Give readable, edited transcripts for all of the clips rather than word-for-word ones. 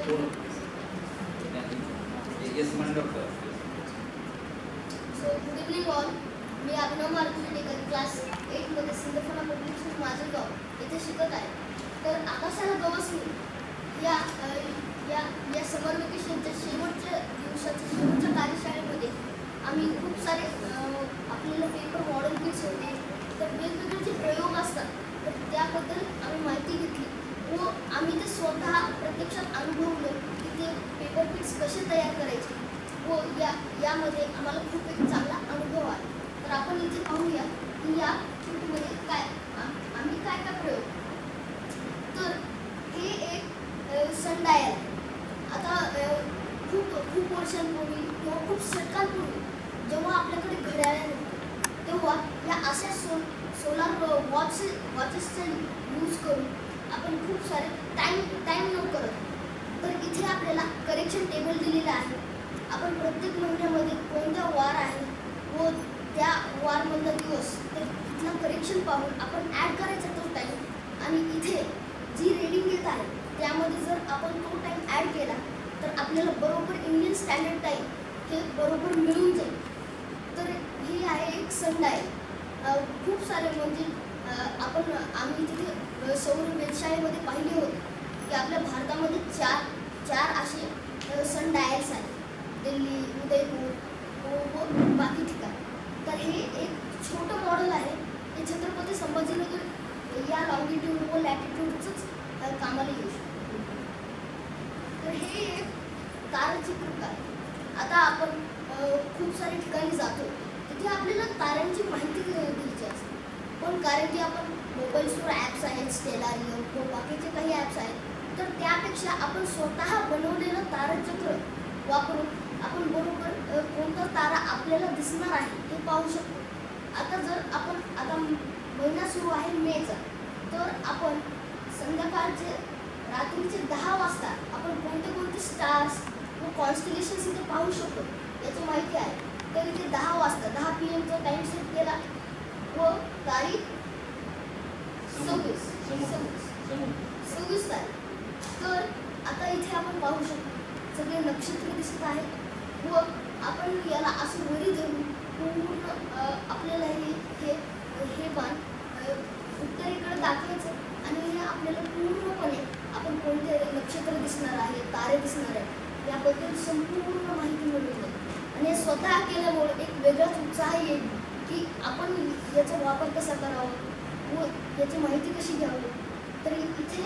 Yes, ma'am, doctor. So, good evening all. मी अभिनव Maruti class 8 मध्ये Sindphana public school Majalgaon येथे शिकत आहे. तर आकाशाला गवसणी या या या समर वेकेशनच्या शेवटच्या दिवसाच्या शेवटच्या कार्यशाळेमध्ये आम्ही खूप सारे आपल्याला पेपर मॉडेल किट्स होते. तर वेगवेगळे जे प्रयोग असतात तर त्याबद्दल आम्ही माहिती घेतली व आम्ही ते स्वतः प्रत्यक्षात अनुभवलं की ते पेपर किट्स कसे तयार करायचे व यामध्ये आम्हाला खूप एक चांगला अनुभव आला. तर आपण इथे पाहूया की या किटमध्ये आम्ही काय काय प्रयोग. तर हे एक सनडायल आहे. आता खूप वर्षांपूर्वी किंवा खूप शतकांपूर्वी जेव्हा आपल्याकडे घड्याळे नव्हते तेव्हा या अशा सोलार वॉचेसचा यूज करून आपण खूप सारे टाईम नोट करत. तर इथे आपल्याला करेक्शन टेबल दिलेलं आहे. आपण प्रत्येक महिन्यामध्ये कोणता वार आहे व त्या वारमधला दिवस तर तिथला करेक्शन पाहून आपण ॲड करायचा तो टाईम आणि इथे जी रीडिंग येत आहे त्यामध्ये जर आपण तो टाईम ॲड केला तर आपल्याला बरोबर इंडियन स्टँडर्ड टाईम हे बरोबर मिळून जाईल. तर हे आहे एक सनडायल. खूप सारे म्हणजे आम्ही तिथे सौर वेधशाळेमध्ये पाहिले होते की आपल्या भारतामध्ये चार असे सनडायल्स आहेत. दिल्ली, उदयपूर व बाकी ठिकाणी. तर हे एक छोटं मॉडेल आहे. हे छत्रपती संभाजीनगर या लॉंगिट्यूड व लॅटिट्यूडचंच कामाला येऊ शकतो. तर हे एक तारचित्र आहे. आता आपण खूप साऱ्या ठिकाणी जातो तिथे आपल्याला ताऱ्यांची माहिती द्यायची असते. पण कारण की आपण मोबाईल्सवर ॲप्स आहेत, स्टेलारियम व बाकीचे काही ॲप्स आहेत तर त्यापेक्षा आपण स्वतः बनवलेलं तारचक्र वापरून आपण बरोबर कोणता तारा आपल्याला दिसणार आहे हे पाहू शकतो. आता महिना सुरू आहे मेचा. तर आपण संध्याकाळचे रात्रीचे 10 वाजता आपण कोणते स्टार्स व कॉन्स्टिलेशन्स इथे पाहू शकतो याची माहिती आहे. तर इथे 10 वाजता 10 PM चा टाईम सेट केला व तारीख 26 तारीख. तर आता इथे आपण पाहू शकतो सगळे नक्षत्र दिसत आहेत व आपण याला असं वरी धरून पूर्ण आपल्याला हे बाण उत्तरेकडे दाखवायचं आणि हे आपल्याला पूर्णपणे आपण कोणते नक्षत्र दिसणार आहे, तारे दिसणार आहे याबद्दल संपूर्ण माहिती मिळून जाईल. आणि हे स्वतः केल्यामुळे एक वेगळाच उत्साह येईल की आपण याचा वापर कसा करावा व याची माहिती कशी घ्यावी. तर इथे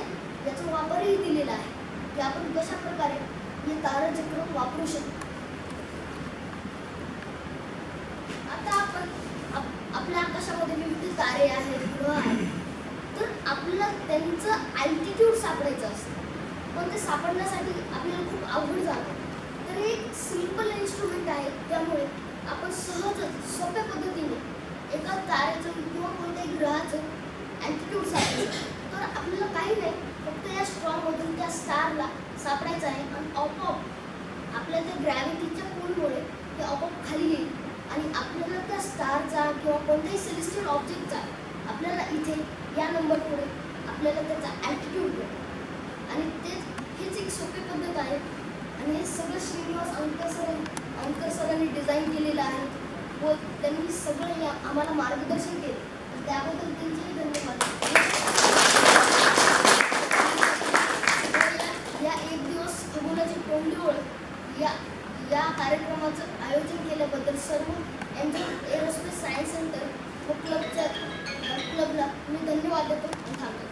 याचा वापरही दिलेला आहे की आपण कशा प्रकारे हे तारचक्र वापरू शकतो. आता आपण आपल्या आकाशामध्ये विविध तारे आहेत, ग्रह आहेत. तर आपल्याला त्यांचं अल्टिट्यूड सापडायचं असतं पण ते सापडण्यासाठी आपल्याला खूप अवघड जातं. तर हे एक सिम्पल इन्स्ट्रुमेंट आहे त्यामुळे आपण सहजच सोप्या पद्धतीने एका ताऱ्याचं किंवा कोणत्याही ग्रहाचं अल्टिट्यूड सापडायचं. तर आपल्याला काही नाही फक्त या स्ट्रॉममधून त्या स्टारला सापडायचं आहे आणि आपोआप आपल्या त्या ग्रॅव्हिटीच्या पुलमुळे ते आपोआप खाली येईल आणि आपल्याला त्या स्टारचा किंवा कोणत्याही सेलेस्टियल ऑब्जेक्टचा आपल्याला इथे या नंबरपुढे आपल्याला त्याचा ॲल्टिट्यूड मिळेल. आणि हेच एक सोपी पद्धत आहे आणि हे सगळं श्रीनिवास अंकर सरांनी डिझाईन केलेलं आहे व त्यांनी सगळं आम्हाला मार्गदर्शन केले. त्याबद्दल त्यांचेही धन्यवाद. या एक दिवस खगोलाची तोंडी ओळख या कार्यक्रमाचं आयोजन केल्याबद्दल सर्व एरोस्पेस सायन्स सेंटर व क्लबला मी धन्यवाद देतो आणि थांबतो.